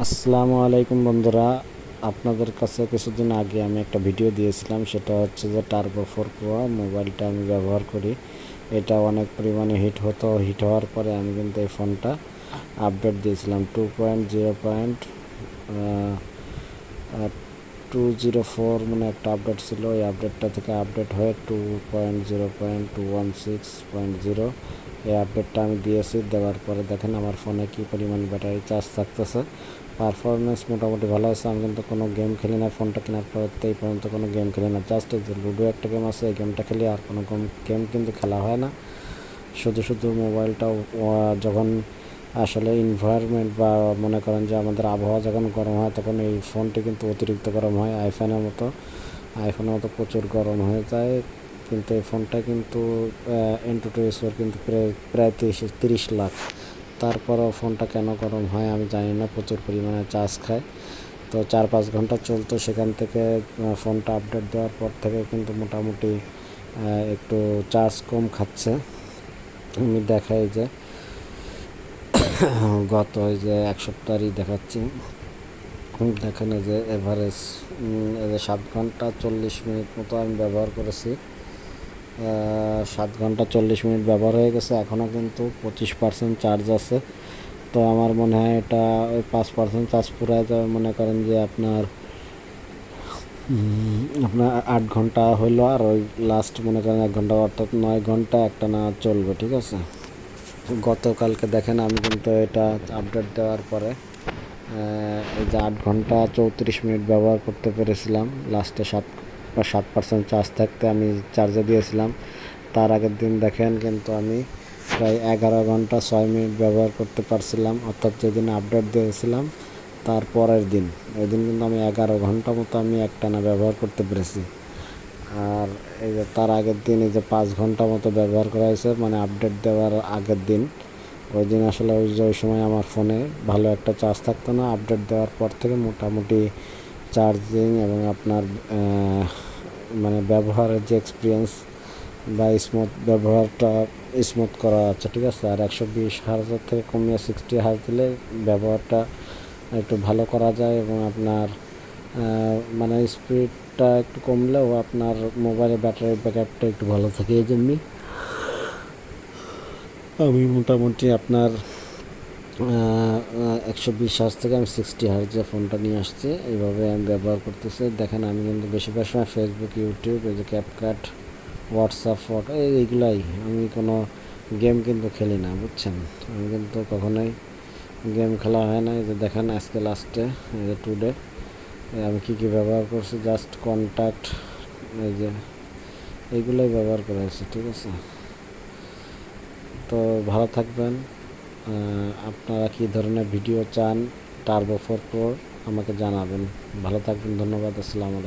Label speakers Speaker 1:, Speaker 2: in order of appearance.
Speaker 1: আসসালামু আলাইকুম বন্ধুরা, আপনাদের কাছে কিছুদিন আগে আমি একটা ভিডিও দিয়েছিলাম। সেটা হচ্ছে যে টার্বো 4 প্রো মোবাইলটা আমি ব্যবহার করি। এটা অনেক পরিমাণে হিট হওয়ার পরে আমি কিন্তু এই ফোনটা আপডেট দিয়েছিলাম 2.0.204 মানে একটা আপডেট ছিল। এই আপডেটটা থেকে আপডেট হয়ে 2.0.216.0 এই আপডেটটা আমি দিয়েছি। দেওয়ার পরে দেখেন আমার ফোনে কী পরিমাণ ব্যাটারি চার্জ থাকতেছে। পারফরমেন্স মোটামুটি ভালো আছে। আমি কিন্তু কোনো গেম খেলি না, ফোনটা কেনার পর এই পর্যন্ত কোনো গেম খেলি না। জাস্ট এই যে লুডো একটা গেম আছে, এই গেমটা খেলি, আর কোনো গেম কিন্তু খেলা হয় না। শুধু মোবাইলটাও যখন আসলে এনভায়রনমেন্ট বা মনে করেন যে আমাদের আবহাওয়া যখন গরম হয়, তখন এই ফোনটি কিন্তু অতিরিক্ত গরম হয়। আইফোনের মতো প্রচুর গরম হয়ে যায়। কিন্তু এই ফোনটা কিন্তু এন্টুটু স্কোর কিন্তু প্রায় 30 লাখ। তারপরও ফোনটা কেন গরম হয় আমি জানি না, প্রচুর পরিমাণে চার্জ খায়। তো 4-5 ঘন্টা চলতো, সেখান থেকে ফোনটা আপডেট দেওয়ার পর থেকে কিন্তু মোটামুটি একটু চার্জ কম খাচ্ছে। আমি দেখাই যে গত এই যে 1 সপ্তাহই দেখাচ্ছি। দেখেন এই যে এভারেজ এই যে 7 ঘন্টা 40 মিনিট মতো আমি ব্যবহার করেছি। 7 ঘন্টা 40 মিনিট ব্যবহার হয়ে গেছে, এখনও কিন্তু 25% চার্জ আছে। তো আমার মনে হয় এটা ওই 5% চার্জ পুরায় যাবে। মনে করেন যে আপনার 8 ঘন্টা হইলো, আর ওই লাস্ট মনে করেন 1 ঘন্টা, অর্থাৎ 9 ঘন্টা একটানা চলবে। ঠিক আছে। গতকালকে দেখেন আমি কিন্তু এটা আপডেট দেওয়ার পরে এই যে 8 ঘন্টা 34 মিনিট ব্যবহার করতে পেরেছিলাম। লাস্টে 7% চার্জ থাকতে আমি চার্জে দিয়েছিলাম। তার আগের দিন দেখেন কিন্তু আমি প্রায় 11 ঘন্টা 6 মিনিট ব্যবহার করতে পারছিলাম, অর্থাৎ যেদিন আপডেট দিয়েছিলাম তার পরের দিন। ওই দিন কিন্তু আমি 11 ঘন্টা মতো আমি একটানা ব্যবহার করতে পেরেছি। আর এই যে তার আগের দিন এই যে 5 ঘন্টা মতো ব্যবহার করা হয়েছে, মানে আপডেট দেওয়ার আগের দিন। ওই দিন আসলে ওই সময় আমার ফোনে ভালো একটা চার্জ থাকতো না। আপডেট দেওয়ার পর থেকে মোটামুটি চার্জিং এবং আপনার মানে ব্যবহারের যে এক্সপিরিয়েন্স বা ব্যবহারটা স্মুথ করা যাচ্ছে। ঠিক আছে। আর 120 হার্জ থেকে কমিয়ে 60 হার্জ দিলে ব্যবহারটা একটু ভালো করা যায়, এবং আপনার মানে স্পিডটা একটু কমলেও আপনার মোবাইলের ব্যাটারি ব্যাকআপটা একটু ভালো থাকে। এই জন্যই আমি মোটামুটি আপনার 120 হার্জ থেকে আমি 60 হার্জে ফোনটা নিয়ে আসছি। এইভাবে আমি ব্যবহার করতেছি। দেখেন আমি কিন্তু বেশিরভাগ সময় ফেসবুক, ইউটিউব, এই যে ক্যাপকাট, হোয়াটসঅ্যাপ, ফটো এইগুলাই, আমি কোনো গেম কিন্তু খেলি না, বুঝছেন। আমি কিন্তু কখনোই গেম খেলা হয় না। এই যে দেখেন আজকে লাস্টে এই যে টুডে আমি কী ব্যবহার করছি, জাস্ট কন্ট্যাক্ট, এই যে এইগুলোই ব্যবহার করা হয়েছে। ঠিক আছে। তো ভালো থাকবেন। আপনারা কী ধরনের ভিডিও চান টার্বো 4 প্রো আমাকে জানাবেন। ভালো থাকবেন, ধন্যবাদ, আসসালামু আলাইকুম।